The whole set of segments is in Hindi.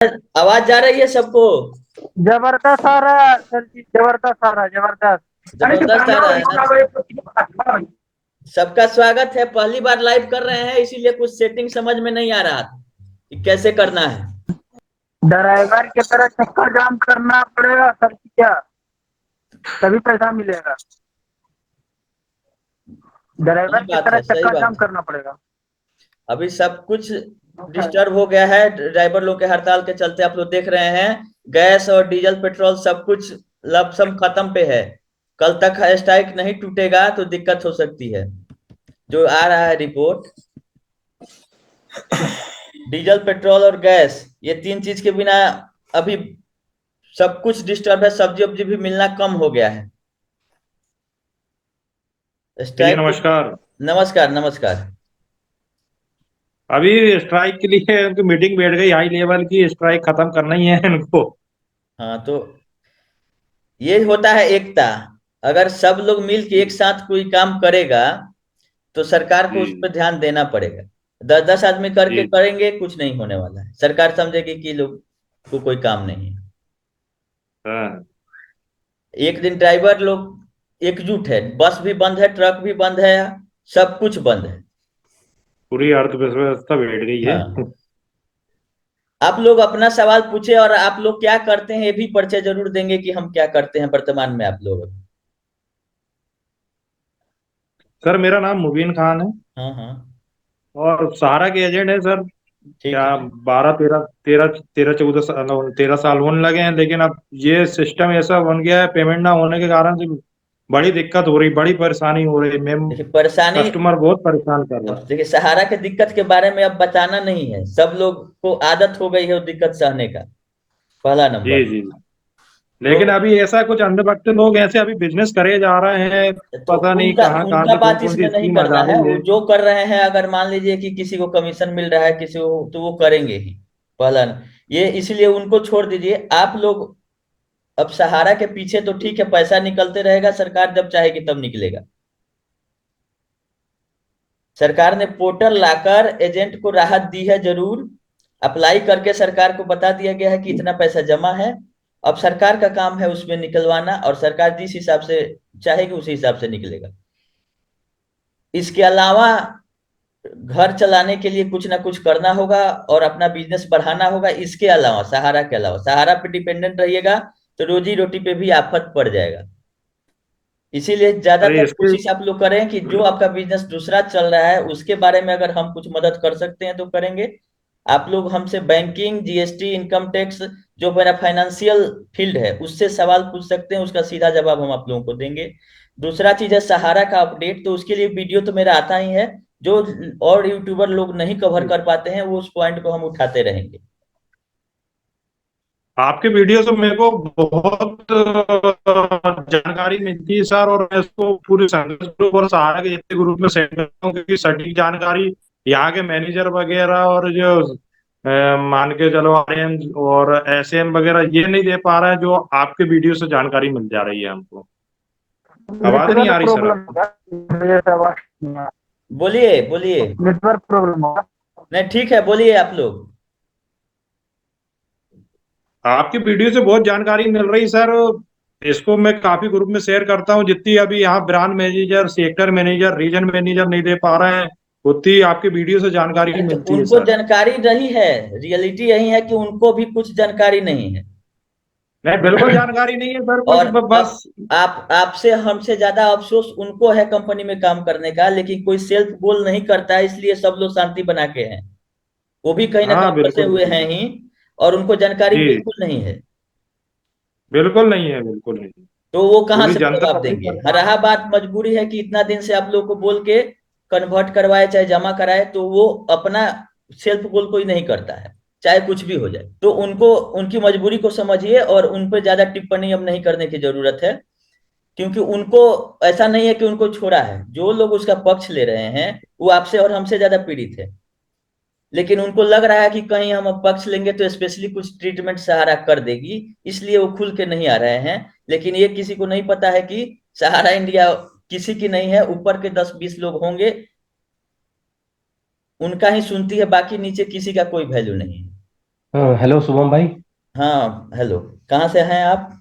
आवाज जा रही है सबको? जबरदस्त आ रहा है सर जी, जबरदस्त आ रहा है, जबरदस्त। अरे तो जबरदस्त आ गाना रहा है रिकॉर्ड ना। आ रहा है, तो किसी को पता नहीं। सबका स्वागत है, पहली बार लाइव कर रहे हैं, इसीलिए कुछ सेटिंग समझ में नहीं आ रहा था कि कैसे करना है। ड्राइवर की तरह चक्का जाम करना पड़ेगा सर जी, क्या तभी पैसा मिलेगा। सही ड्राइवर की बात तरह है, सही चक्का जाम बात है। करना पड़ेगा। अभी सब कुछ डिस्टर्ब हो गया है ड्राइवर लोग के हड़ताल के चलते। आप लोग देख रहे हैं, गैस और डीजल पेट्रोल सब कुछ लमसम खत्म पे है। कल तक स्ट्राइक नहीं टूटेगा तो दिक्कत हो सकती है। जो आ रहा है रिपोर्ट, डीजल पेट्रोल और गैस, ये तीन चीज के बिना अभी सब कुछ डिस्टर्ब है। सब्जी वब्जी भी मिलना कम हो गया है। जी स्ट्राइक। नमस्कार। नमस्कार नमस्कार। अभी स्ट्राइक के लिए उनकी मीटिंग बैठ गई, हाई लेवल की। स्ट्राइक खत्म करना ही है इनको। हाँ, तो ये होता है एकता। अगर सब लोग मिल के एक साथ कोई काम करेगा तो सरकार को उस जी पर ध्यान देना पड़ेगा। 10-10 आदमी करके जी। करेंगे, कुछ नहीं होने वाला है। सरकार समझेगी कि लोग को कोई काम नहीं है। हाँ। एक दिन ड्राइवर लोग एकजुट है, बस भी बंद है, ट्रक भी बंद है, सब कुछ बंद है। पूरी अर्थव्यवस्था बैठ गई है। हाँ, आप लोग अपना सवाल पूछे और आप लोग क्या करते हैं ये भी परिचय जरूर देंगे कि हम क्या करते हैं वर्तमान में आप लोग। सर मेरा नाम मुबीन खान है हाँ हाँ। और सहारा के एजेंट है सर। ठीक क्या है। 12 13 13 13 साल होने लगे हैं, लेकिन अब ये सिस्टम ऐसा बन गया है, पेमेंट ना होने के कारण से बड़ी दिक्कत हो रही, बड़ी परेशानी हो रही। मैम, देखिए परेशानी। कस्टमर बहुत परेशान कर रहा अब है। देखिए, सहारा के दिक्कत के बारे में अब बताना नहीं है, सब लोग को आदत हो गई है वो दिक्कत सहने का। पहला जी नंबर। जी। तो लेकिन अभी ऐसा कुछ अंधभक्त लोग ऐसे अभी बिजनेस करे जा रहे हैं। तो पता नहीं उनका कहाँ कहाँ उनका से कौन बात कौन सी इसमें नहीं स्कीम आ करना जा है। रही वो है। जो कर रहे हैं, अगर मान लीजिए कि किसी को कमीशन मिल रहा है, किसी को, तो वो करेंगे ही। पहला ये इसलिए उनको छोड़ दीजिए आप लोग। अब सहारा के पीछे तो ठीक है, पैसा निकलते रहेगा, सरकार जब चाहेगी तब निकलेगा। सरकार ने पोर्टल लाकर एजेंट को राहत दी है जरूर। अप्लाई करके सरकार को बता दिया गया है कि इतना पैसा जमा है। अब सरकार का काम है उसमें निकलवाना, और सरकार जिस हिसाब से चाहेगी उसी हिसाब से निकलेगा। इसके अलावा घर चलाने के लिए कुछ ना कुछ करना होगा और अपना बिजनेस बढ़ाना होगा। इसके अलावा, सहारा के अलावा, सहारा पे डिपेंडेंट रहिएगा तो रोजी रोटी पे भी आफत पड़ जाएगा। इसीलिए अरे ज्यादातर इसके कोशिश आप लोग करें कि जो आपका बिजनेस दूसरा चल रहा है उसके बारे में अगर हम कुछ मदद कर सकते हैं तो करेंगे। आप लोग हमसे बैंकिंग, जीएसटी, इनकम टैक्स, जो मेरा फाइनेंशियल फील्ड है उससे सवाल पूछ सकते हैं, उसका सीधा जवाब हम आप लोगों को देंगे। दूसरा चीज है सहारा का अपडेट, तो उसके लिए वीडियो तो मेरा आता ही है। जो और यूट्यूबर लोग नहीं कवर कर पाते हैं वो उस पॉइंट को हम उठाते रहेंगे। आपके वीडियो से मेरे को बहुत जानकारी मिलती है सर, और मैं इसको पूरे संघर्ष ग्रुप और सहारा के जितने ग्रुप में सेंड करता हूँ, क्योंकि सटीक जानकारी यहाँ के मैनेजर वगैरह और जो मान के चलो आरएम और एसएम वगैरह ये नहीं दे पा रहा है, जो आपके वीडियो से जानकारी मिल जा रही है हमको। आवाज नहीं नेटवर्क आ रही सर प्रॉब्लम आपकी? होगा, इस वजह से आवाज नहीं आ बोलिए बोलिए। रही। नेटवर्क प्रॉब्लम होगा। नहीं, ठीक है, बोलिए आप लोग। आपकी वीडियो से बहुत जानकारी मिल रही सर। इसको मैं काफी ग्रुप में शेयर करता हूँ। जितनी अभी यहाँ branch manager, sector manager, region manager नहीं दे पा रहे हैं, उतनी आपके वीडियो से जानकारी अरे तो मिलती है उनको सर। जानकारी नहीं है। रियलिटी यही है कि उनको भी कुछ जानकारी नहीं है। नहीं, बिल्कुल जानकारी नहीं है सर कुछ। और अब बस। आप आपसे हमसे ज्यादा अफसोस उनको है कंपनी में काम करने का, लेकिन कोई सेल्फ गोल नहीं करता है, इसलिए सब लोग शांति बना के हैं। वो भी कहीं ना हाँ कहीं फंसे बिल्कुल हुए हैं बिल्कुल। ही। और उनको जानकारी जी। बिल्कुल नहीं है। बिल्कुल नहीं है, बिल्कुल नहीं है। तो वो कहाँ पूरी से जनता जवाब अपनी देंगे? परेशान रहा बात मजबूरी है कि इतना दिन से आप लोग को बोल के कन्वर्ट करवाए चाहे जमा कराए, तो वो अपना सेल्फ गोल कोई नहीं करता है, चाहे कुछ भी हो जाए। तो उनको, उनकी मजबूरी को समझिए और उन पर ज्यादा टिप्पणी अब नहीं करने की जरूरत है। क्योंकि उनको ऐसा नहीं है कि उनको छोड़ा है, जो लोग उसका पक्ष ले रहे हैं वो आपसे और हमसे ज्यादा पीड़ित है। लेकिन उनको लग रहा है कि कहीं हम अब पक्ष लेंगे तो स्पेशली कुछ ट्रीटमेंट सहारा कर देगी, इसलिए वो खुल के नहीं आ रहे हैं। लेकिन ये किसी को नहीं पता है कि सहारा इंडिया किसी की नहीं है, ऊपर के 10-20 लोग होंगे, उनका ही सुनती है, बाकी नीचे किसी का कोई वैल्यू नहीं है। हेलो शुभम भाई। हाँ हेलो। कहाँ से हैं आप?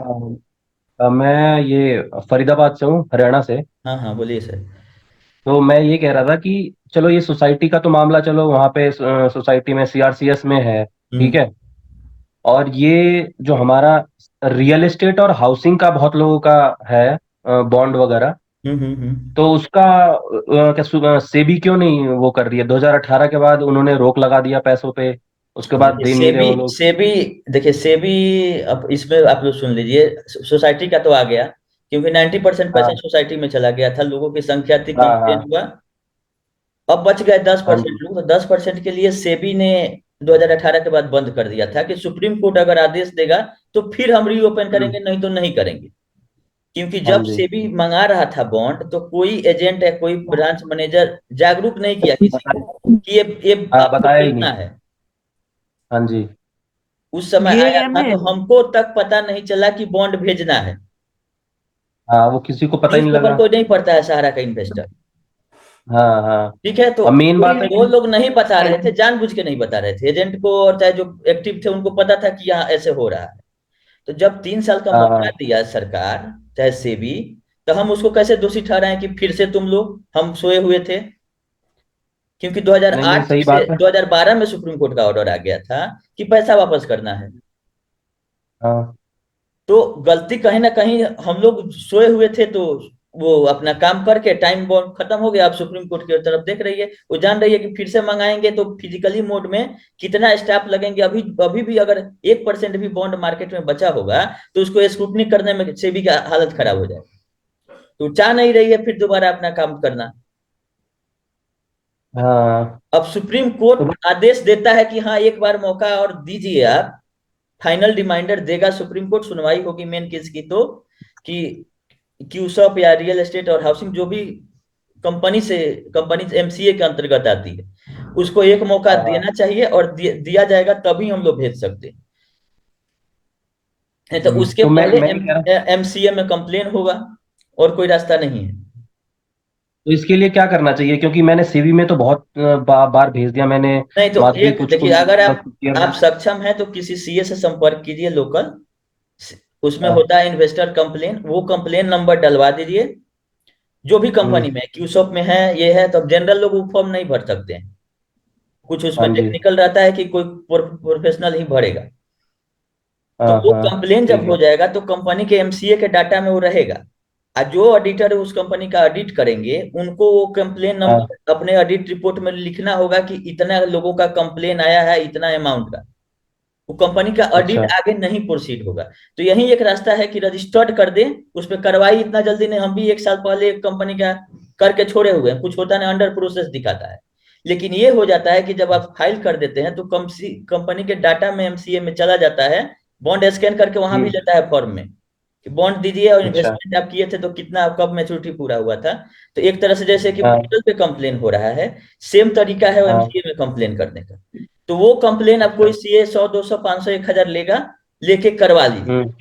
मैं ये फरीदाबाद से हूँ, हरियाणा से। हाँ हाँ, बोलिए सर। तो मैं ये कह रहा था कि चलो ये सोसाइटी का तो मामला, चलो वहाँ पे सोसाइटी में सीआरसीएस में है, ठीक हम्म है। और ये जो हमारा रियल एस्टेट और हाउसिंग का बहुत लोगों का है, बॉन्ड वगैरह। तो उसका क्या सेबी क्यों नहीं वो कर रही है? 2018 के बाद उन्होंने रोक लगा दिया पैसों पे, उसके बाद देखिए दे नहीं रहे सेबी वो लोग। सेबी देखिए सेबी, अब इसमें आप लोग सुन लीजिए। सोसाइटी का तो आ गया, क्योंकि 90% पैसा हाँ सोसाइटी में चला गया था, लोगों की संख्या थी, हाँ कंप्लेंट हाँ। हुआ। अब बच गए दस हाँ परसेंट जी। लोग, तो 10% के लिए सेबी ने 2018 के बाद बंद कर दिया था कि सुप्रीम कोर्ट अगर आदेश देगा तो फिर हम रीओपन करेंगे, नहीं तो नहीं करेंगे। क्योंकि हाँ जब जी। सेबी मंगा रहा था बॉन्ड, तो कोई एजेंट या कोई ब्रांच मैनेजर जागरूक नहीं किया किसी को कि ये हाँ, आपको बताया ही भेजना नहीं। है। हाँ जी। उस समय आया ये था में तो हमको तक पता नहीं चला कि बॉन्ड भेजना है। हाँ, वो किसी को पता ही नहीं न्यूज़पेपर लगा। को नहीं पढ़ता है सहारा का इन्वेस्टर। हाँ हाँ। ठीक है, तो अब मेन बात है वो कि लोग नहीं बता रहे थे, जानबूझ के नहीं बता रहे थे एजेंट को, और चाहे जो एक्टिव थे उनको पता था कि यहाँ ऐसे हो रहा है। तो जब 3 साल का हाँ मौका हाँ। दिया सरकार, चाहे सेबी, तो हम उसको कैसे दोषी ठहराएं कि फिर से तुम लोग हम सोए हुए थे? क्योंकि नहीं नहीं, 2008 सही से बात है। 2012 में सुप्रीम कोर्ट का ऑर्डर आ गया था कि पैसा वापस करना है। हाँ। तो गलती कहीं ना कहीं हम लोग सोए हुए थे, तो वो अपना काम करके टाइम बॉन्ड खत्म हो गया। अब सुप्रीम कोर्ट की तरफ देख रही है, वो जान रही है कि फिर से मंगाएंगे तो फिजिकली मोड में कितना स्टाफ लगेंगे। अभी अभी भी अगर 1% भी बॉन्ड मार्केट में बचा होगा तो उसको स्क्रूटनी करने में सेबी का हालत खराब हो जाए। तो चाह नहीं रही है फिर दोबारा अपना काम करना। हाँ। अब सुप्रीम तो कोर्ट आदेश देता है कि हाँ एक बार मौका और दीजिए आप। फाइनल रिमाइंडर देगा सुप्रीम कोर्ट, सुनवाई होगी मेन केस की, तो कि क्यूसॉप या रियल एस्टेट और हाउसिंग जो भी कंपनी से कंपनी एमसीए के अंतर्गत आती है, उसको एक मौका हाँ हाँ। देना चाहिए, और दिया जाएगा तभी हम लोग भेज सकते हैं। नहीं तो उसके तो मैं पहले मैं ये कह रहा हूँ, एमसीए में कंप्लेन होगा, और कोई रास्ता नहीं है। तो इसके लिए क्या करना चाहिए? क्योंकि मैंने सीवी में तो बहुत बार भेज दिया मैंने। नहीं तो माधवी एक कुछ देखिए, कुछ अगर मतलब आप चेयरमैन। सक्षम हैं तो किसी सीए से संपर्क कीजिए लोकल। उसमें हाँ होता है इन्वेस्टर कंप्लेन, वो कंप्लेन नंबर डलवा दीजिए। जो भी हम्म, कंपनी में क्यूसॉप में है ये है, तो जनरल लोग वो फॉर्म नहीं भर सकते हैं। कुछ हाँ उसमें जी। टेक्निकल रहता है कि कोई प्रोफेशनल ही भरेगा। तो हाँ वो हाँ। कंप्लेन जब ठीक हो है। जाएगा तो कंपनी के एमसीए के डाटा में वो रहेगा। और जो ऑडिटर उस कंपनी का ऑडिट करेंगे, उनको वो कंप्लेन हाँ। नंबर अपने ऑडिट रिपोर्ट में लिखना होगा कि इतना लोगों का कंप्लेन आया है, इतना अमाउंट का। वो कंपनी का ऑडिट अच्छा। आगे नहीं प्रोसीड होगा। तो यही एक रास्ता है कि रजिस्टर्ड कर दें। उस पर कार्रवाई इतना जल्दी नहीं, हम भी 1 साल पहले एक कंपनी का करके छोड़े हुए हैं, कुछ होता नहीं, अंडर प्रोसेस दिखाता है। लेकिन ये हो जाता है कि जब आप फाइल कर देते हैं तो कंपनी के डाटा में एमसीए में चला जाता है। बॉन्ड स्कैन करके वहां भी हम्म। लेता है फॉर्म में कि बॉन्ड दीजिए और अच्छा। इन्वेस्टमेंट आप किए थे तो कितना, कब मैच्योरिटी पूरा हुआ था। तो एक तरह से जैसे कि हाँ पोर्टल पे कंप्लेन हो रहा है, सेम तरीका है हाँ। एमसीए में कंप्लेन करने का। तो वो कंप्लेन अब अच्छा। कोई सीए 100 200 500 1000 लेगा, लेके करवा लीजिए। हम्म।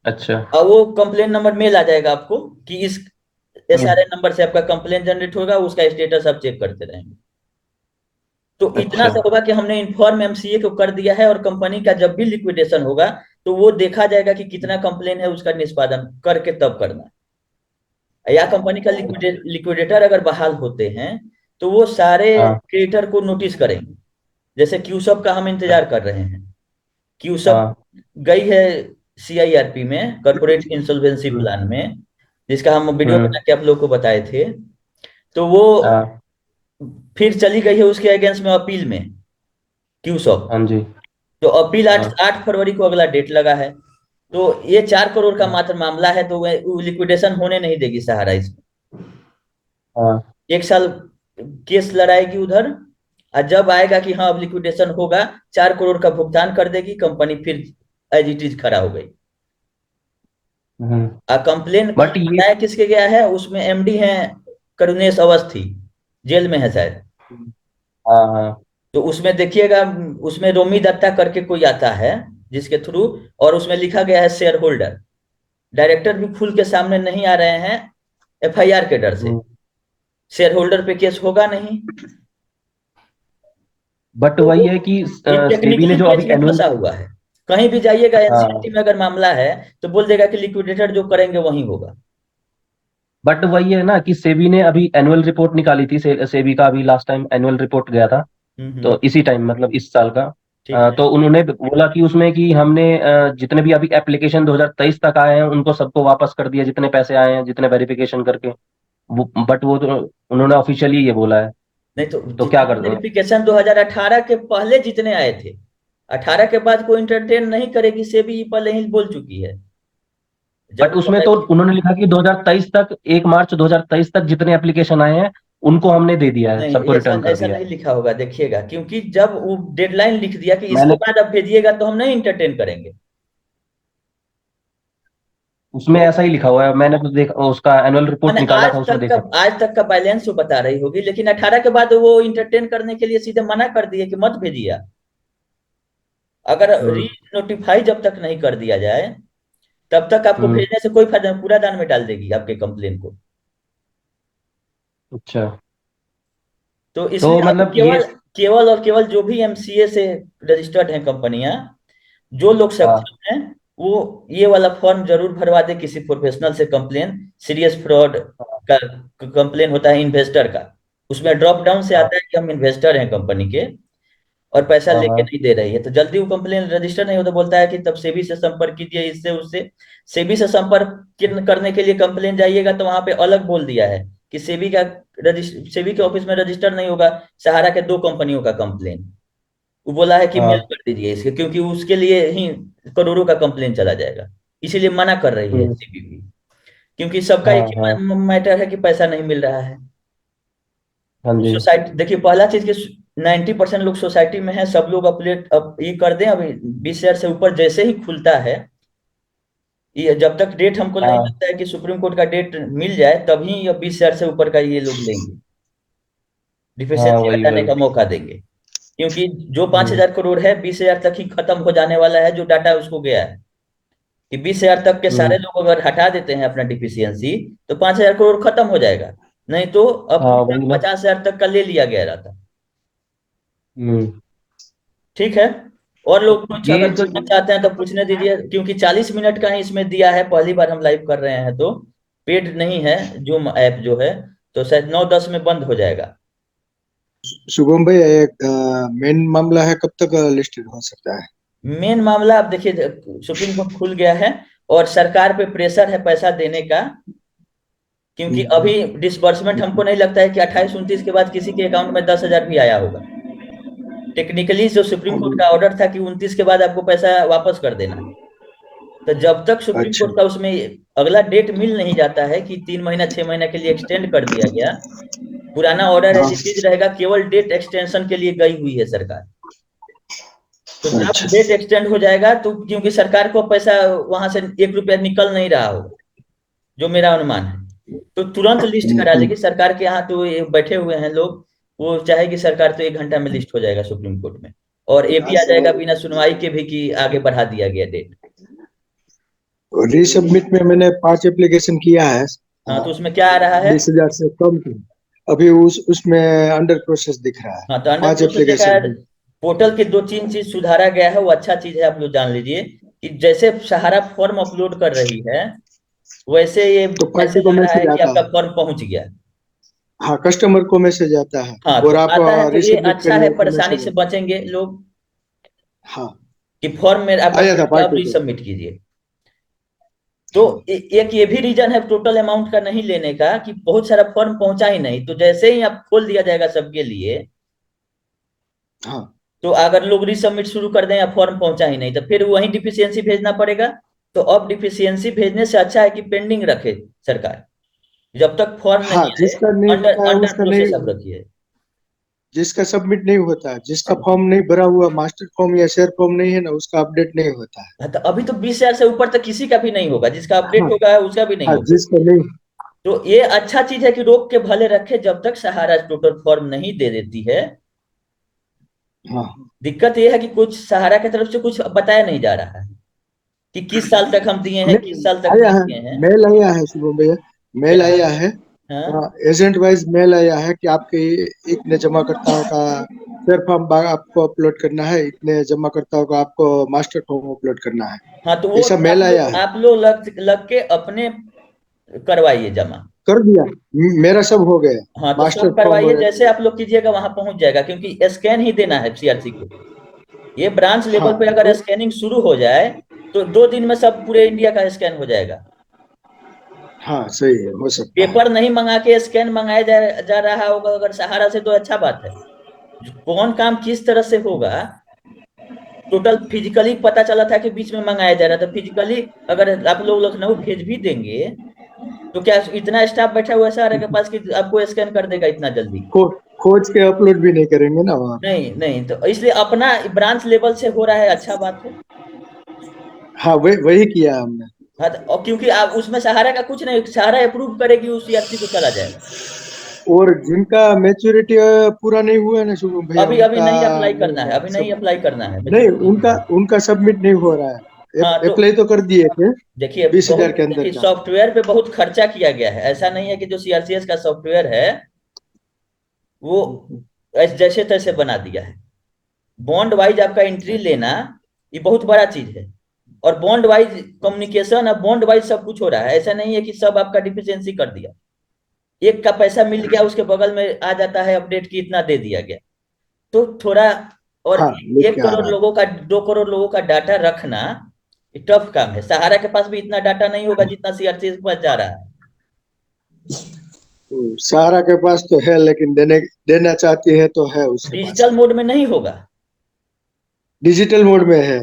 अच्छा। और वो कंप्लेन नंबर मेल आ जाएगा आपको कि इस हम्म। एसआरए नंबर से आपका कंप्लेन जनरेट होगा, उसका स्टेटस आप चेक करते रहेंगे। तो इतना अच्छा। सा होगा कि हमने इन्फॉर्म एमसीए को कर दिया है, और कंपनी का जब भी लिक्विडेशन होगा तो वो देखा जाएगा कि कितना कंप्लेन है, उसका निष्पादन करके तब करना है। या कंपनी का लिक्विडेटर अगर बहाल होते हैं तो वो सारे हाँ क्रेडिटर को नोटिस करेंगे। जैसे क्यूसब का हम इंतजार कर रहे हैं। क्यूसब हाँ। गई है सीआईआरपी में, कॉर्पोरेट इंसॉल्वेंसी हम्म। प्लान में, जिसका हम वीडियो हम्म। बना के आप लोग को बताए थे। तो वो हाँ। फिर चली गई है उसके अगेंस्ट में अपील में, क्यूसॉप। हाँ जी। तो अपील आठ हाँ 8 फरवरी को अगला डेट लगा है। तो ये 4 करोड़ का मात्र मामला है, तो वो लिक्विडेशन होने नहीं देगी सहारा इसमें। हाँ। 1 साल केस लड़ाएगी उधर, और जब आएगा कि हाँ अब लिक्विडेशन होगा, 4 करोड़ का भुगतान कर देगी कंपनी, फिर एज इट इज खड़ा हो गई। हम्म। कंप्लेन बट ये। बताया किसके गया है, उसमें एमडी हैं करुणेश अवस्थी, जेल में है शायद। हाँ हाँ। तो उसमें देखिएगा, उसमें रोमी दत्ता करके कोई आता है जिसके थ्रू, और उसमें लिखा गया है शेयर होल्डर। डायरेक्टर भी खुल के सामने नहीं आ रहे हैं, एफआईआर के डर से। हम्म। शेयर होल्डर पे केस होगा नहीं। बट तो वही वो है कि ये सेबी ने टेक्निकली जो पेज अभी में एनुअल, फंसा हुआ है। कहीं भी जाइएगा हाँ, एनसीईआरटी में अगर मामला है तो बोल देगा कि लिक्विडेटर जो करेंगे वही होगा। बट वही है ना कि सेबी ने अभी एनुअल रिपोर्ट निकाली थी, सेबी का अभी लास्ट टाइम एनुअल रिपोर्ट गया था, हम्म। तो इसी टाइम मतलब इस साल का। ठीक है। तो उन्होंने बोला कि उसमें कि हमने जितने भी अभी एप्लीकेशन 2023 तक आए हैं उनको सबको वापस कर दिया, जितने पैसे आए हैं जितने वेरिफिकेशन करके। बट वो तो उन्होंने ऑफिशियली ये बोला है। नहीं तो तो क्या जितने कर दो। वेरिफिकेशन 2018 के पहले जितने आए थे, 18 के बाद कोई इंटरटेन नहीं करेगी, सेबी पहले ही बोल चुकी है। बट जब उसमें तो उन्होंने लिखा कि 2023 तक, 1 मार्च 2023 तक जितने एप्लीकेशन आए हैं उनको हमने दे दिया है, नहीं, सबको ऐसा रिटर्न कर ऐसा दिया है। नहीं लिखा होगा, देखिएगा, क्योंकि जब वो डेडलाइन लिख दिया कि इसके मैंने बाद आप भेजिएगा तो हम नहीं इंटरटेन करेंगे। उसमें तो ऐसा ही लिखा हुआ है, मैंने तो देखा, उसका एनुअल रिपोर्ट मैंने निकाला था उसमें देखा। आज तक का बैलेंस वो बता रही होगी, लेकिन 18 के बाद वो इंटरटेन करने के लिए सीधे मना कर दिए कि मत भेजिए आप। अगर री हम्म। नोटिफाई जब तक नहीं कर दिया जाए तब तक आपको हम्म। भेजने से कोई फायदा नहीं, पूरा दान में डाल देगी आपके कंप्लेन को। अच्छा। तो इसलिए तो अब मतलब ये, केवल केवल और केवल जो भी एमसीए से रजिस्टर्ड हैं कंपनियां, जो लोग हाँ, सक्षम हैं, वो ये वाला फॉर्म जरूर भरवा दे किसी प्रोफेशनल से कंप्लेन। सीरियस फ्रॉड का कंप्लेन होता है इन्वेस्टर का, उसमें ड्रॉप डाउन से हाँ, आता है कि हम इन्वेस्टर हैं कंपनी के और पैसा हाँ, लेके हाँ, नहीं दे रही है, तो जल्दी वो कंप्लेन रजिस्टर नहीं होता, बोलता है कि तब सेबी से संपर्क कीजिए, इससे उससे। सेबी से संपर्क करने के लिए कंप्लेन जाइएगा तो वहां पे अलग बोल दिया है कि सेबी के ऑफिस में रजिस्टर नहीं होगा सहारा के दो कंपनियों का कंप्लेन। वो बोला है कि मेल हाँ। कर दीजिए इसके, क्योंकि उसके लिए ही करोड़ों का कंप्लेन चला जाएगा, इसीलिए मना कर रही है हम्म। सीबी भी। क्योंकि सबका हाँ, एक हाँ। ही मैटर है कि पैसा नहीं मिल रहा है। हाँ जी। सोसाइटी देखिए, पहला चीज कि 90% लोग सोसाइटी में है, सब लोग अपडेट अब ये कर दें अभी। 20,000 से ऊपर जैसे ही खुलता है, ये जब तक डेट हमको नहीं हाँ, लगता है कि सुप्रीम कोर्ट का डेट मिल जाए तभी ये 20,000 से ऊपर का ये लोग लेंगे, हाँ, डिफिशियंसी वही हटाने वही। का मौका देंगे। क्योंकि जो पांच हम्म। हजार करोड़ है 20,000 तक ही खत्म हो जाने वाला है, जो डाटा उसको गया है कि 20,000 तक के सारे हम्म। लोग अगर हटा देते हैं अपना डिफिशियंसी तो 5,000 करोड़ खत्म हो जाएगा। नहीं तो हाँ, अभी तक वही ना। 50,000 तक का ले लिया गया रहता। हम्म। ठीक है। और तो लोग कुछ ये अगर तो, पूछना चाहते हैं तो पूछने दीजिए, क्योंकि 40 मिनट का ही इसमें दिया है, पहली बार हम लाइव कर रहे हैं तो पेड नहीं है जूम ऐप जो है, तो शायद 9-10 में बंद हो जाएगा। शुभम भाई, एक मेन मामला है, कब तक लिस्टेड हो सकता है? मेन मामला आप देखिए, सुप्रीम कोर्ट खुल गया है और सरकार पे प्रेशर है पैसा देने का, क्योंकि हम्म। अभी डिसबर्समेंट हमको नहीं लगता है कि 28-29 के बाद किसी के अकाउंट में 10,000 भी आया होगा। टेक्निकली जो सुप्रीम कोर्ट का ऑर्डर था कि 29 के बाद आपको पैसा वापस कर देना है, तो जब तक सुप्रीम अच्छा। कोर्ट का उसमें अगला डेट मिल नहीं जाता है कि 3 महीना 6 महीना के लिए एक्सटेंड कर दिया गया, पुराना ऑर्डर हाँ। एज इट इज रहेगा, केवल डेट एक्सटेंशन के लिए गई हुई है सरकार। तो जब अच्छा। डेट एक्सटेंड हो जाएगा तो क्योंकि सरकार को पैसा वहां से 1 रुपया निकल नहीं रहा होगा, जो मेरा अनुमान है, तो तुरंत लिस्ट करा हम्म। देगी सरकार के यहाँ। तो ये बैठे हुए हैं लोग, वो चाहेगी सरकार तो 1 घंटा में लिस्ट हो जाएगा सुप्रीम कोर्ट में, और ये भी आ जाएगा बिना सुनवाई के भी कि आगे बढ़ा दिया गया डेट। रीसबमिट में मैंने 5 एप्लीकेशन किया है। हाँ, तो उसमें क्या आ रहा है? 20,000 से कम की। अभी उसमें अंडर प्रोसेस दिख रहा है। हाँ, तो अंडर पांच प्रोसेस देखा एप्लीकेशन है। पोर्टल के 2-3 चीज सुधारा गया है, वो अच्छा चीज है, आप लोग जान लीजिए कि जैसे सहारा फॉर्म अपलोड कर रही है वैसे ये तो पार्टी मैसेज को आ रहा है मैसेज कि आता आपका है। फॉर्म पहुंच गया। हाँ, कस्टमर को मैसेज आता है। हाँ, तो और आप आता है तो ये रीसबमिट अच्छा है, करेंगे तो परेशानी मैसेज से आता बचेंगे लोग है। हाँ, कि फॉर्म में आपका आया था तो आप पार्टी को। रीसबमिट कीजिए। तो हाँ। एक ये भी रीजन है टोटल अमाउंट का नहीं लेने का कि बहुत सारा फॉर्म पहुंचा ही नहीं, तो जैसे ही आप खोल दिया जाएगा सबके लिए, हाँ। तो अगर लोग रीसबमिट शुरू कर दें या फॉर्म पहुंचा ही नहीं तो फिर वही डिफिशियंसी भेजना पड़ेगा। तो अब डिफिशियंसी भेजने से अच्छा है कि पेंडिंग रखे सरकार, जब तक फॉर्म हाँ, नहीं आए, जिसका नहीं अंडर होता है अंडर उसका प्रोसेस नहीं। आप रखिए। जिसका सबमिट नहीं होता है, जिसका फॉर्म नहीं भरा हुआ, मास्टर फॉर्म या शेयर फॉर्म नहीं है ना, उसका अपडेट नहीं होता है। हाँ, तो अभी तो 20,000 से ऊपर तक किसी का भी नहीं होगा, जिसका अपडेट हाँ। होगा उसका भी नहीं हाँ, होगा। जिसका नहीं। तो ये अच्छा चीज है कि रोक के भले रखे जब तक सहारा टोटल फॉर्म नहीं दे देती है। हाँ। दिक्कत ये है कि कुछ सहारा की तरफ से कुछ बताया नहीं जा रहा है कि किस साल तक हम दिए हैं, नहीं, किस साल तक आया नहीं है। दिए हैं। मेल आया है शुभम भैया। मेल क्या? आया है। हाँ। एजेंट वाइज मेल आया है कि आपके एक ने जमा करता का शेयर फॉर्म आपको अपलोड करना है, इतने जमाकर्ताओं को आपको मास्टर फॉर्म अपलोड करना है। हाँ तो वो ऐसा मेल आया है। आप लोग लग के अपने करवाइए जमा। कर दिया, मेरा सब हो गया, हाँ तो मास्टर सब फॉर्म करवाइए, और जैसे आप लोग कीजिएगा वहां पहुंच जाएगा, क्योंकि स्कैन ही देना है सीआरसी को। ये ब्रांच लेवल हाँ पे अगर तो स्कैनिंग शुरू हो जाए तो 2 दिन में सब पूरे इंडिया का स्कैन हो जाएगा। हाँ सही है, हो सकता है। पेपर नहीं मंगा के स्कैन मंगाया जा रहा होगा अगर सहारा से, तो अच्छा बात है। कौन काम किस तरह से होगा, टोटल फिजिकली पता चला था कि बीच में मंगाया जा रहा था। फिजिकली अगर आप लोग लखनऊ भेज भी देंगे तो क्या इतना स्टाफ बैठा हुआ है सहारा के पास कि आपको स्कैन कर देगा इतना जल्दी? खो, खोज के अपलोड भी नहीं करेंगे ना वहाँ। नहीं नहीं, तो इसलिए अपना ब्रांच लेवल से हो रहा है, अच्छा बात है। हाँ वही किया हमने। हाँ और क्योंकि आप उसमें सहारा का कुछ नहीं, सहारा अप्रूव करेगी उस सीआरसी को चला जाएगा। और जिनका मैच्योरिटी पूरा नहीं हुआ है ना शुभम भैया, अभी अभी उनका नहीं अप्लाई नहीं करना है, हुआ अभी नहीं सब। अप्लाई करना है नहीं, मैच्योरिटी के उनका लिए। उनका सबमिट नहीं हो रहा है। हाँ तो अप्लाई तो कर दिए थे देखिए, 20,000 बहुत के अंदर देखिए का। सॉफ्टवेयर पे बहुत खर्चा किया गया है। ऐसा नहीं है कि जो सीआरसीएस का सॉफ्टवेयर है वो जैसे तैसे बना दिया है। बॉन्ड वाइज आपका एंट्री लेना ये बहुत बड़ा चीज है, और बॉन्ड वाइज कम्युनिकेशन और बॉन्ड वाइज सब कुछ हो रहा है। ऐसा नहीं है कि सब आपका डिफिशियंसी कर दिया, एक का पैसा मिल गया उसके बगल में आ जाता है अपडेट की इतना दे दिया गया। तो थोड़ा, और हाँ लिख एक के आ करोड़ रहा है। लोगों का 2 करोड़ लोगों का डाटा रखना ये टफ काम है। सहारा के पास भी इतना डाटा नहीं होगा जितना सीआरसी के पास जा रहा है। सहारा के पास तो है, लेकिन देना चाहती है तो है उसके पास। डिजिटल मोड में नहीं होगा, डिजिटल मोड में है।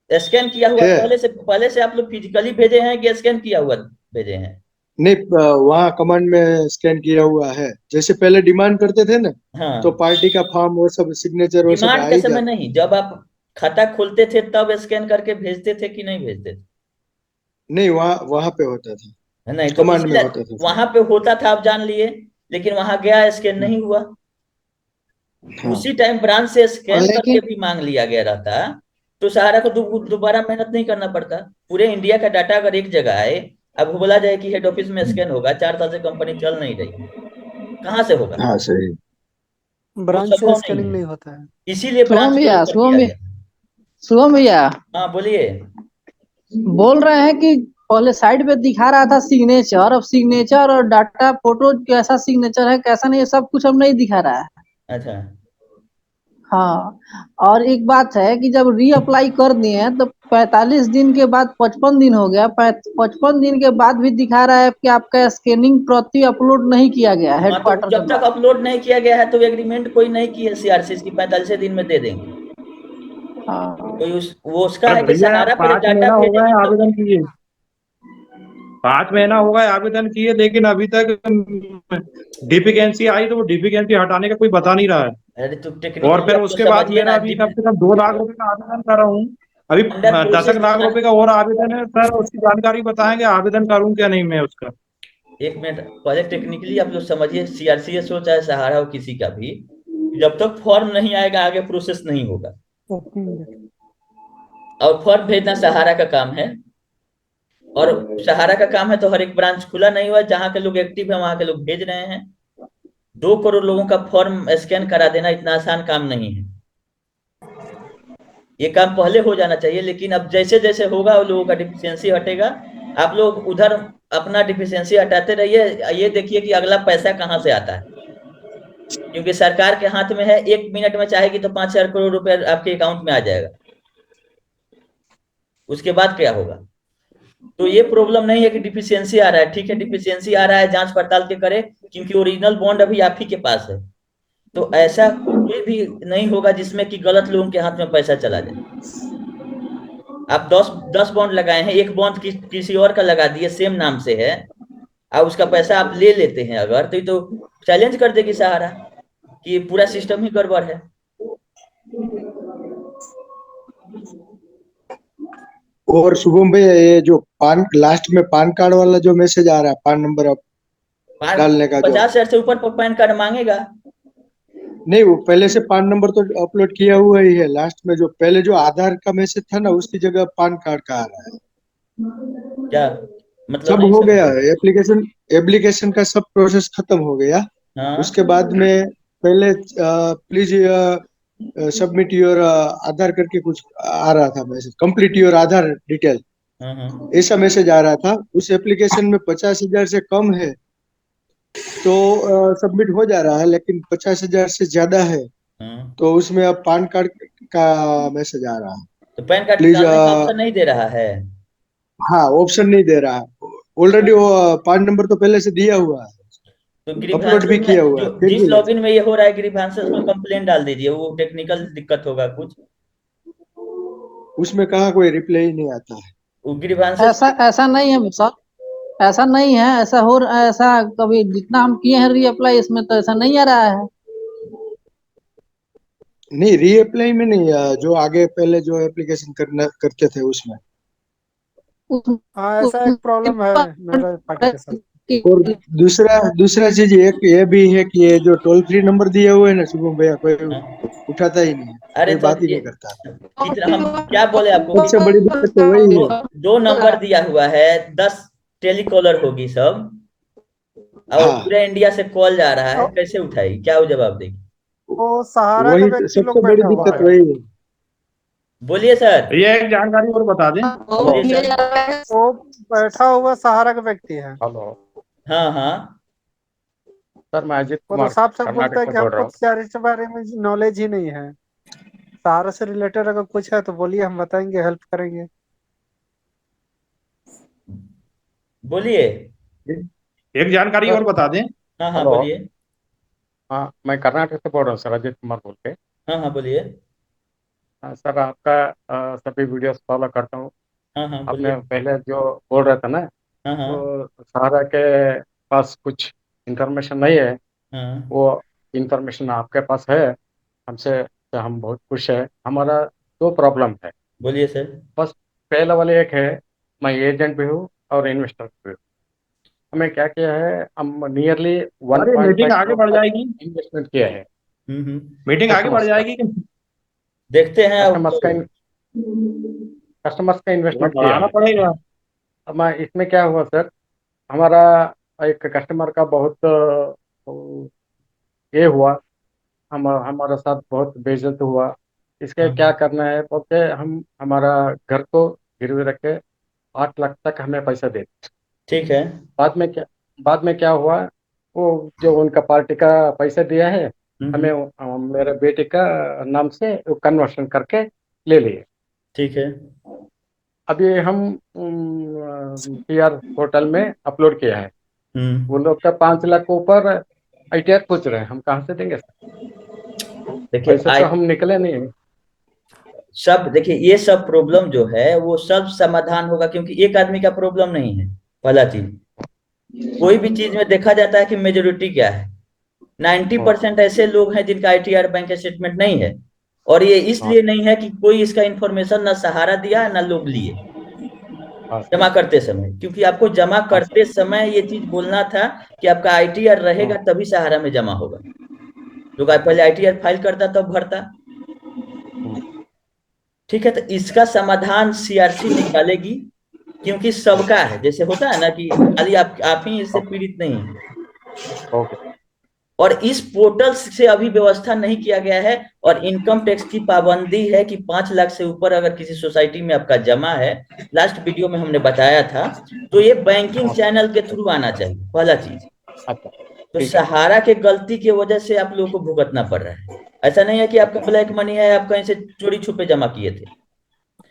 स्कैन किया हुआ है पहले से आप लोग फिजिकली भेजे हैं कि स्कैन किया हुआ भेजे हैं? नहीं, वहाँ कमांड में स्कैन किया हुआ है, जैसे पहले डिमांड करते थे ना, तो हाँ, पार्टी का फॉर्म वो सब सिग्नेचर वो सब डिमांड आ के ही समय जाता। नहीं, जब आप खाता खोलते थे तब स्कैन करके भेजते थे कि नहीं भेजते थे? नहीं, वहाँ वहाँ पे होता था, नहीं तो कमांड में इसीलिए होता था सब। वहां पे होता था, आप जान लिए, लेकिन वहां गया स्कैन नहीं हुआ। हाँ उसी टाइम ब्रांच से स्कैन करके लेकिन भी मांग लिया गया रहता तो सहारा को दोबारा मेहनत नहीं करना पड़ता। पूरे इंडिया का डाटा अगर एक जगह आए, अब बोला जाए कि हेड ऑफिस में स्कैन होगा, 4 साल से कंपनी चल नहीं रही, कहाँ से होगा? हाँ सही। वो ब्रांच से संभव नहीं स्कैनिंग है, नहीं होता है। इसीलिए शुभम ब्रांच के भैया ऊपर शुभम किया भैया गया। शुभम भैया हाँ बोलिए। बोल रहे हैं कि पहले साइड पे दिखा रहा था सिग्नेचर, अब सिग्नेचर और डाटा फोटो कैसा सिग्नेचर है कैसा नहीं है सब कुछ अब नहीं दिखा रहा है। अच्छा, हाँ, और एक बात है कि जब रीअप्लाई कर दिए हैं तो 45 दिन के बाद 55 दिन हो गया, 55 दिन के बाद भी दिखा रहा है कि आपका स्कैनिंग प्रति अपलोड नहीं किया गया हाँ तो हेडक्वार्टर के जब तक पास। अपलोड नहीं किया गया है तो एग्रीमेंट कोई नहीं की है सीआरसी की, 45 दिन में दे देंगे। हाँ कोई वो उसका अरे है कि भैया सहारा पहले 5 महीना डाटा हो गया भेजेगी है तब आवेदन तो। किए, 5 महीना हो गया है आवेदन किए, लेकिन अभी तक डिफिकेंसी आई तो वो डिफिकेंसी हटाने का कोई बता नहीं रहा है। अरे तो और टेक्निकली फिर आप तो उसके बाद समझिए मेरा ना, अभी कम से कम 2 लाख रुपए का आवेदन कर रहा हूँ। अभी अंडर 10 प्रोसेस लाख रुपए का और आवेदन है सर, उसकी जानकारी बताएंगे, आवेदन करूँ क्या नहीं मैं उसका। एक मिनट, पहले टेक्निकली आप लोग समझिए, सीआरसीएस हो चाहे सहारा हो किसी का भी, जब तक फॉर्म नहीं आएगा आगे प्रोसेस नहीं होगा। और फॉर्म भेजना सहारा का काम है, और सहारा का काम है तो हर एक ब्रांच खुला नहीं हुआ, जहां के लोग एक्टिव है वहां के लोग भेज रहे हैं। 2 करोड़ लोगों का फॉर्म स्कैन करा देना इतना आसान काम नहीं है। ये काम पहले हो जाना चाहिए, लेकिन अब जैसे जैसे होगा वो लोगों का डिफिशियंसी हटेगा। आप लोग उधर अपना डिफिशियंसी हटाते रहिए, ये देखिए कि अगला पैसा कहाँ से आता है, क्योंकि सरकार के हाथ में है, 1 मिनट में चाहेगी तो 5,000 करोड़ रुपए आपके अकाउंट में आ जाएगा। उसके बाद क्या होगा? तो ये प्रॉब्लम नहीं है कि डिफिशियंसी आ रहा है, ठीक है डिफिशियंसी आ रहा है, जांच पड़ताल के करे, क्योंकि ओरिजिनल बॉन्ड अभी आप ही के पास है। तो ऐसा कोई भी नहीं होगा जिसमें कि गलत लोगों के हाथ में पैसा चला जाए। आप 10 बॉन्ड लगाए हैं, एक बॉन्ड किसी और का लगा दिए सेम नाम से है, और उसका पैसा आप ले लेते हैं अगर, तो ये तो चैलेंज कर देगी सहारा कि ये पूरा सिस्टम ही गड़बड़ है। और शुभम भैया, ये जो पान लास्ट में पान कार्ड वाला जो मैसेज आ रहा है, पान नंबर अब डालने का जो, 50,000 से ऊपर पैन कार्ड मांगेगा। नहीं वो पहले से पान नंबर तो अपलोड किया हुआ ही है, लास्ट में जो पहले जो आधार का मैसेज था ना उसकी जगह पान कार्ड का आ रहा है। क्या मतलब, सब नहीं हो गया, समझे? एप्लीकेशन एप्लीकेशन का सब प्रोसेस खत्म हो गया। हाँ उसके बाद में पहले प्लीज सबमिट योर आधार करके कुछ आ रहा था message, complete your Aadhaar detail, ऐसा मैसेज आ रहा था। उस एप्लीकेशन में 50,000 से कम है तो सबमिट हो जा रहा है, लेकिन 50,000 से ज्यादा है तो उसमें अब पैन कार्ड का मैसेज आ रहा है। तो पैन कार्ड प्लीज निकालने का ऑप्शन नहीं दे रहा है। हाँ, ऑप्शन नहीं दे रहा है। ऑलरेडी वो पैन नंबर तो पहले से दिया हुआ है, तो अपलोड भी ग्रीवांसेस किया में हुआ जो है, फिर जिस भी नहीं। लॉगिन में ये हो रहा है ग्रीवांसेस में कंप्लेंट डाल दीजिए, वो टेक्निकल दिक्कत होगा कुछ। उसमें कहाँ कोई रिप्लाई ही नहीं आता है। वो ग्रीवांसेस ऐसा ऐसा नहीं है सर, ऐसा नहीं है, ऐसा कभी जितना हम किए हैं रीअप्लाई, इसमें तो ऐसा नहीं आ रहा है। नहीं, रीअप्लाई में नहीं, जो आगे पहले जो एप्लीकेशन करना करते थे उसमें। उस- हाँ, ऐसा एक उसके प्रॉब्लम है बाद मेरे पार्टी के साथ। और दूसरा दूसरा चीज एक ये भी है कि ये जो टोल फ्री नंबर दिए हुए हैं ना शुभम भैया, कोई उठाता ही नहीं है, अरे कोई तो बात ही ये नहीं करता। कितना हम क्या बोले आपको कि सबसे बड़ी दिक्कत तो वही दो है। दो नंबर दिया हुआ है, 10 टेलीकॉलर होगी सब, और हाँ, पूरे इंडिया से कॉल जा रहा है, और कैसे उठाएगी, क्या वो जवाब देगी? वो सहारा का वही व्यक्ति सबसे लोग बड़ी बैठा हुआ दिक्कत है। वही है। बोलिए सर। ये एक जानकारी और बता दें। बोलिए सर। वो बैठा हुआ सहारा का व्यक्ति है। हेलो हाँ हाँ। सर, मैं अजीत वो तो कुमार साफ साफ बोलता कर्नाटक है से कि बोल रहा हमको हूँ। तो के बारे में नॉलेज ही नहीं है। सहारा से रिलेटेड अगर कुछ है तो बोलिए, हम बताएंगे, हेल्प करेंगे। बोलिए। एक जानकारी और सर बता दें। हाँ हाँ हेलो। बोलिए। हाँ, मैं कर्नाटक से बोल रहा हूँ सर, अजीत कुमार बोल के। हाँ हाँ बोलिए। हाँ, सर आपका सभी वीडियोस फॉलो करता हूँ। हाँ हाँ आपने बोलिए। पहले जो बोल रहे थे ना, हाँ हाँ तो सहारा के पास कुछ इंफॉर्मेशन नहीं है। हाँ वो इंफॉर्मेशन आपके पास है, हमसे तो हम बहुत खुश है। हमारा दो प्रॉब्लम है। बोलिए सर। फर्स्ट, पहला वाले एक है, मैं एजेंट भी हूँ और इन्वेस्टर भी हूँ। हमें क्या किया है, हम नियरली अरे 1.5 मीटिंग आगे करोड़ हाँ। बढ़ का जाएगी। इन्वेस्टमेंट किया है हम्म। मीटिंग आगे बढ़ कस्टमर्स का जाएगी कि देखते हैं अब कस्टमर्स तो। का कस्टमर्स का थोड़ा इन्वेस्टमेंट किया बढ़ाना है। पड़ेगा। अब मैं इसमें क्या हुआ सर, हमारा एक कस्टमर का बहुत ये हुआ, हम हमारे साथ बहुत बेइज्जत हुआ। इसके हाँ क्या करना है बोलते, हम हमारा घर को गिरवी रख के 8 लाख तक हमें पैसा दे। ठीक है। बाद में क्या हुआ, वो जो उनका पार्टी का पैसा दिया है, हम्म। हमें मेरे बेटे का नाम से वो कन्वर्शन करके ले लिए। ठीक है। अभी हम पीआर पोर्टल में अपलोड किया है। वो हम्म। लोग का 5 लाख के ऊपर आईटीआर पूछ रहे हैं, हम कहाँ से देंगे सर? देखिए पैसे तो हम निकले नहीं हैं। सब देखिए, ये सब प्रॉब्लम जो है वो सब समाधान होगा, क्योंकि एक आदमी का प्रॉब्लम नहीं है। पहला चीज, कोई भी चीज में देखा जाता है कि मेजोरिटी क्या है। 90% ऐसे लोग हैं जिनका आईटीआर बैंक स्टेटमेंट नहीं है, और ये हाँ इसलिए नहीं है कि कोई इसका इंफॉर्मेशन ना सहारा दिया ना लोग लिए हाँ जमा करते समय, क्योंकि आपको जमा हाँ सर। करते समय ये चीज बोलना था कि आपका आईटीआर रहेगा हाँ तभी सहारा में जमा होगा। लोग पहले आईटीआर फाइल करता तब भरता। हम्म, ठीक है, तो इसका समाधान सीआरसी निकालेगी, क्योंकि सबका है। जैसे होता है ना कि खाली आप ही इससे ओके पीड़ित नहीं है। ओके। और इस पोर्टल से अभी व्यवस्था नहीं किया गया है, और इनकम टैक्स की पाबंदी है कि 5 लाख से ऊपर अगर किसी सोसाइटी में आपका जमा है, लास्ट वीडियो में हमने बताया था, तो ये बैंकिंग हाँ चैनल के थ्रू आना चाहिए, पहला चीज। अच्छा तो ठीक है। सहारा के गलती की वजह से आप लोगों को भुगतना पड़ रहा है। ऐसा नहीं है कि आपका ब्लैक मनी है, आप कहीं से चोरी छुपे जमा किए थे।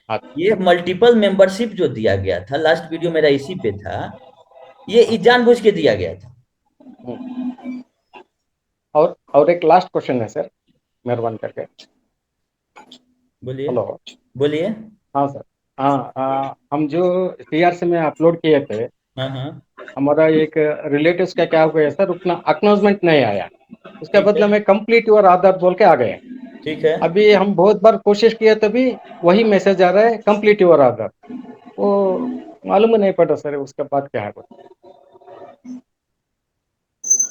अच्छा। ये मल्टीपल मेंबरशिप जो दिया गया था, लास्ट वीडियो मेरा इसी पे था, ये जानबूझ के दिया गया था। हम्म, और एक लास्ट क्वेश्चन है सर, मेहरबान करके। बोलिए। हेलो। बोलिए। हाँ सर। हाँ हम जो सीआरसी में अपलोड किए थे, हाँ हाँ। हमारा एक रिलेटिव्स का क्या हुआ है सर, उतना एक्नॉलेजमेंट नहीं आया। उसके ठीक है। बदले में कंप्लीट योर आधार बोल के आ गए। ठीक है। अभी हम बहुत बार कोशिश किए तभी वही मैसेज आ रहा है, कंप्लीट योर आधार। वो मालूम ही नहीं पड़ा सर उसके बाद क्या है।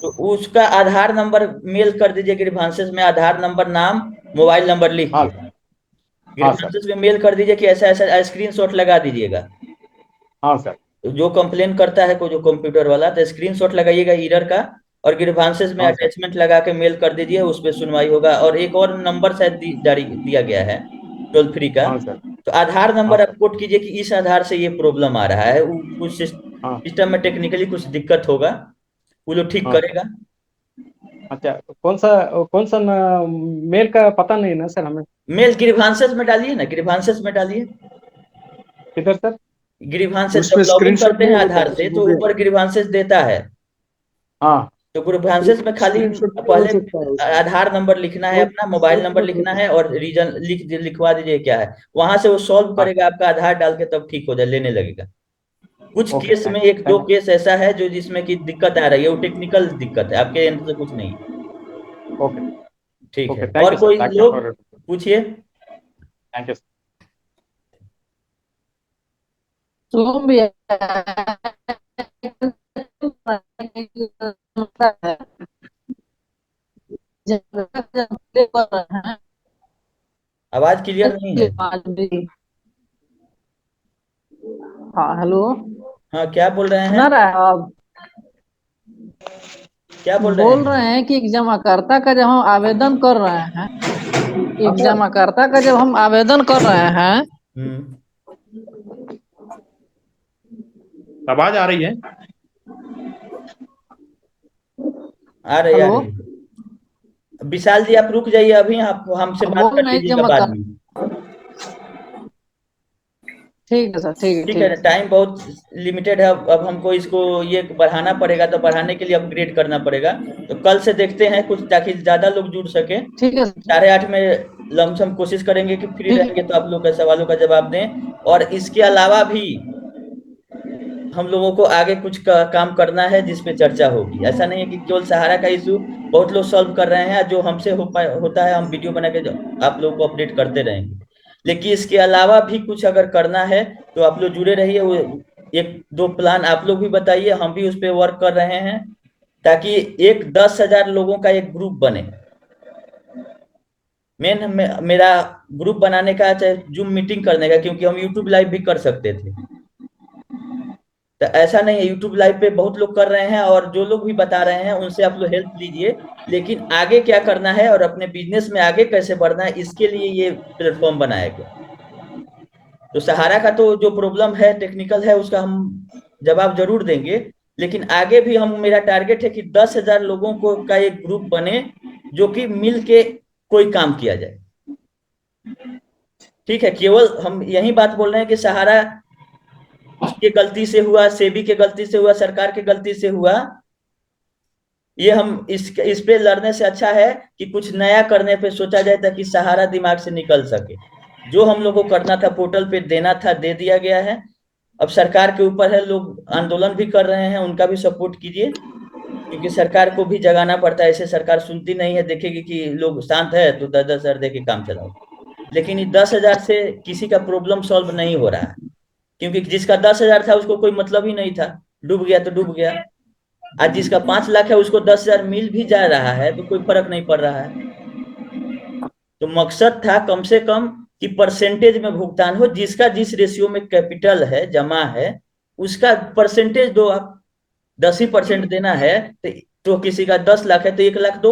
तो उसका आधार नंबर मेल कर दीजिए ग्रीवांसेस में, आधार नंबर, नाम, मोबाइल नंबर लिख हाँ के सर। हाँ सर। ग्रीवांसेस में मेल कर दीजिए कि ऐसा ऐसा स्क्रीनशॉट लगा दीजिएगा। हाँ सर। तो जो कंप्लेन करता है को जो कंप्यूटर वाला, तो स्क्रीनशॉट लगाइएगा एरर का, और ग्रीवांसेस में हाँ सर। अटैचमेंट लगा के मेल कर दीजिए, उस पर सुनवाई होगा। और एक और नंबर शायद जारी दिया गया है टोल फ्री का, हाँ सर। तो आधार हाँ नंबर सर। आप कोट कीजिए कि इस आधार से ये प्रॉब्लम आ रहा है। कुछ हाँ। सिस्टम में टेक्निकली कुछ दिक्कत होगा, वो लोग ठीक हाँ सर। करेगा। अच्छा, कौन सा मेल का पता नहीं ना सर हमें। मेल ग्रीवांसेस में डालिए ना, ग्रीवांसेस में डालिए। किधर सर? ग्रीवांसेस उस जब पे लॉगिन स्क्रीनशॉट करते नहीं हैं होता आधार है से वो तो भी। ऊपर ग्रीवांसेस देता है। हाँ। तो ग्रीवांसेस में खाली स्क्रीनशॉट नहीं हो पहले सकता है उसमें। आधार नंबर लिखना है, बहुत अपना मोबाइल बहुत नंबर बहुत लिखना होता है और रीजन लिखवा दीजिए क्या है। वहां से वो सॉल्व हाँ। करेगा आपका आधार डाल के, तब ठीक हो जाए, लेने लगेगा। कुछ ओके, केस थैंक में एक दो थैंक केस ऐसा है जो जिसमें कि दिक्कत आ रही है, वो टेक्निकल दिक्कत है, आपके एंड से कुछ नहीं है। ओके। ठीक ओके, है, थैंक और यू सर, कोई थैंक यू लोग फॉर। पूछिए। Thank you. तुम भी आवाज क्लियर नहीं है। हाँ हेलो, हाँ, क्या बोल रहे हैं? सुना रहा है आप? क्या बोल रहे बोल रहे हैं? हैं कि एक जमाकर्ता का जब हम आवेदन कर रहे हैं, हाँ एक सर। जमाकर्ता का जब हम आवेदन कर रहे हैं, हम्म। आवाज आ रही है? आ रही, आ हेलो, रही है। विशाल जी, आप रुक जाइए, अभी आप हमसे हम बात बोल कर रहे हैं लीजिएगा बाद जमाकर, में। ठीक है सर, ठीक है, ठीक है ठीक ना, है सर, टाइम बहुत लिमिटेड है। अब हमको इसको ये बढ़ाना पड़ेगा, तो बढ़ाने के लिए अपग्रेड करना पड़ेगा। तो कल से देखते हैं कुछ, ताकि ज्यादा लोग जुड़ सके। ठीक है सर, 8:30 में लमसम कोशिश करेंगे कि फ्री ठीक रहेंगे तो आप लोग के सवालों का जवाब दें। और इसके अलावा भी हम लोगों को आगे कुछ काम करना है जिस पे चर्चा होगी। ऐसा नहीं है कि केवल सहारा का इशू बहुत लोग सॉल्व कर रहे हैं, जो हमसे होता है हम वीडियो बना के आप लोगों को अपडेट करते रहेंगे। लेकिन इसके अलावा भी कुछ अगर करना है तो आप लोग जुड़े रहिए। वो एक दो प्लान आप लोग भी बताइए, हम भी उस पर वर्क कर रहे हैं, ताकि एक 10,000 लोगों का एक ग्रुप बने। मेरा ग्रुप बनाने का, चाहे जूम मीटिंग करने का, क्योंकि हम यूट्यूब लाइव भी कर सकते थे। तो ऐसा नहीं है, यूट्यूब लाइव पे बहुत लोग कर रहे हैं, और जो लोग भी बता रहे हैं उनसे आप लोग हेल्प लीजिए। लेकिन आगे क्या करना है और अपने बिजनेस में आगे कैसे बढ़ना है, इसके लिए ये प्लेटफॉर्म बनाया गया। तो सहारा का तो जो प्रॉब्लम है टेक्निकल है, उसका हम जवाब जरूर देंगे। लेकिन आगे भी हम, मेरा टारगेट है कि 10,000 लोगों को का एक ग्रुप बने, जो कि मिल के कोई काम किया जाए। ठीक है, केवल हम यही बात बोल रहे हैं कि सहारा की गलती से हुआ, सेबी के गलती से हुआ, सरकार की गलती से हुआ, ये हम इस पे लड़ने से अच्छा है कि कुछ नया करने पे सोचा जाए, ताकि सहारा दिमाग से निकल सके। जो हम लोग को करना था, पोर्टल पे देना था, दे दिया गया है। अब सरकार के ऊपर है, लोग आंदोलन भी कर रहे हैं, उनका भी सपोर्ट कीजिए, क्योंकि सरकार को भी जगाना पड़ता है। ऐसे सरकार सुनती नहीं है, देखेगी कि लोग शांत है तो 10,000 दे के काम चलाओ। लेकिन ये 10,000 से किसी का प्रॉब्लम सॉल्व नहीं हो रहा है, क्योंकि जिसका 10,000 था उसको कोई मतलब ही नहीं था, डूब गया तो डूब गया। आज जिसका 5 लाख है उसको 10,000 मिल भी जा रहा है तो कोई फर्क नहीं पड़ रहा है। तो मकसद था कम से कम कि परसेंटेज में भुगतान हो, जिसका जिस रेशियो में कैपिटल है, जमा है, उसका परसेंटेज दो आप। 10% देना है तो किसी का 10 लाख है तो 1 लाख दो।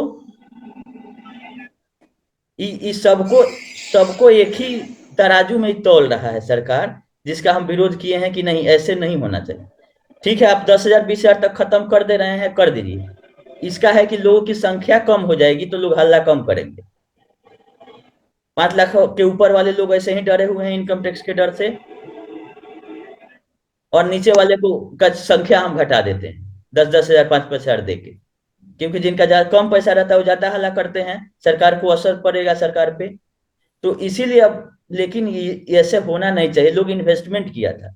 सबको सबको एक ही तराजू में ही तौल रहा है सरकार, जिसका हम विरोध किए हैं कि नहीं, ऐसे नहीं होना चाहिए। ठीक है, आप 10,000 20,000 तक खत्म कर दे रहे हैं, कर दीजिए। इसका है कि लोगों की संख्या कम हो जाएगी तो लोग हल्ला कम करेंगे। 5 लाख के ऊपर वाले लोग ऐसे ही डरे हुए हैं इनकम टैक्स के डर से, और नीचे वाले को का संख्या हम घटा देते हैं 10,000 5,000 दे के। क्योंकि जिनका ज्यादा कम पैसा रहता है वो ज्यादा हल्ला करते हैं, सरकार को असर पड़ेगा सरकार पे। तो इसीलिए अब, लेकिन ये ऐसे होना नहीं चाहिए। लोग इन्वेस्टमेंट किया था,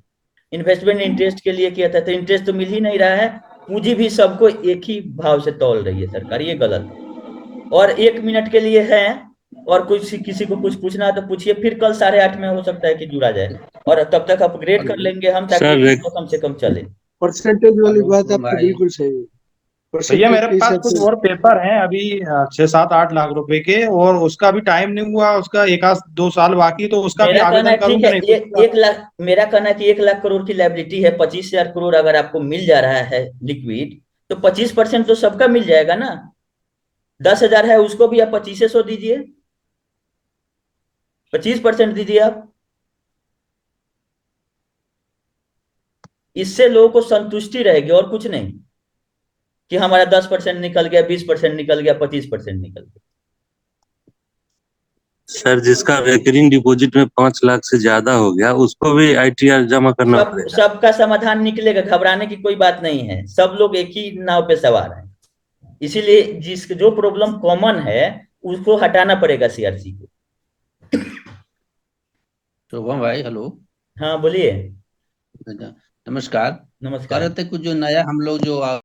इन्वेस्टमेंट इंटरेस्ट के लिए किया था, तो इंटरेस्ट तो मिल ही नहीं रहा है। पूंजी भी सबको एक ही भाव से तौल रही है सरकार, ये गलत है। और 1 मिनट के लिए है, और कुछ किसी को कुछ पूछना है तो पूछिए, फिर कल 8:30 में हो सकता है कि जुड़ा जाए। और तब तक अपग्रेड कर लेंगे हम, ताकि सर कम से कम चले। परसेंटेज वाली बात आपकी बिल्कुल सही है। भैया परसेंटेज मेरे के पास हिसाब कुछ से और पेपर हैं अभी, 6 7 8 लाख रुपए के, और उसका भी टाइम नहीं हुआ, उसका 1 2 साल बाकी, तो उसका भी मेरा कहना आवेदन है करूं ठीक कि है, नहीं ये तो उसका। 1 लाख, मेरा कहना है कि 1 लाख करोड़ की लाइबिलिटी है, 25,000 करोड़ अगर आपको मिल जा रहा है लिक्विड, तो 25% तो सबका मिल जाएगा ना। 10,000 है उसको भी आप 2500 दीजिए, 25% दीजिए आप। इससे लोगों को संतुष्टि रहेगी और कुछ नहीं, कि हमारा 10% निकल गया, 20% निकल गया, 25% निकल गया। सर जिसका रेकरिंग डिपॉजिट में 5 लाख से ज्यादा हो गया उसको भी आईटीआर जमा करना पड़ेगा? सबका समाधान निकलेगा, घबराने की कोई बात नहीं है, सब लोग एक ही नाव पे सवार हैं। इसीलिए जो प्रॉब्लम कॉमन है उसको हटाना पड़ेगा सीआरसी को। शुभम भाई हेलो। हाँ बोलिए। नमस्कार। कह नमस्कार। रहे थे कुछ जो नया हम लोग जो